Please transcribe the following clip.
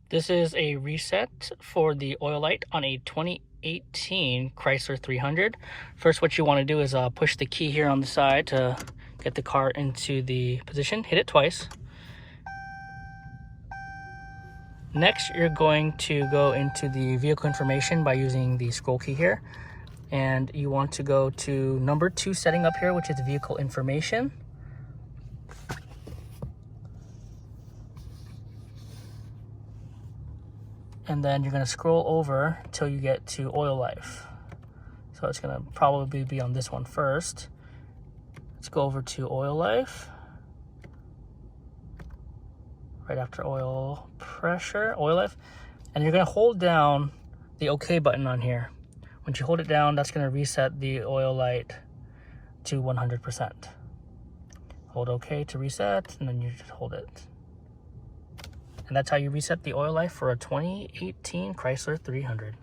This is a reset for the oil light on a 2018 Chrysler 300. First, what you want to do is push the key here on the side to get the car into the position. Hit it twice. Next, you're going to go into the vehicle information by using the scroll key here. And you want to go to number 2 setting up here, which is vehicle information. And then you're going to scroll over till you get to oil life. So it's going to probably be on this one first. Let's go over to oil life. Right after oil pressure, oil life. And you're going to hold down the OK button on here. Once you hold it down, that's going to reset the oil light to 100%. Hold OK to reset, and then you just hold it. And that's how you reset the oil life for a 2018 Chrysler 300.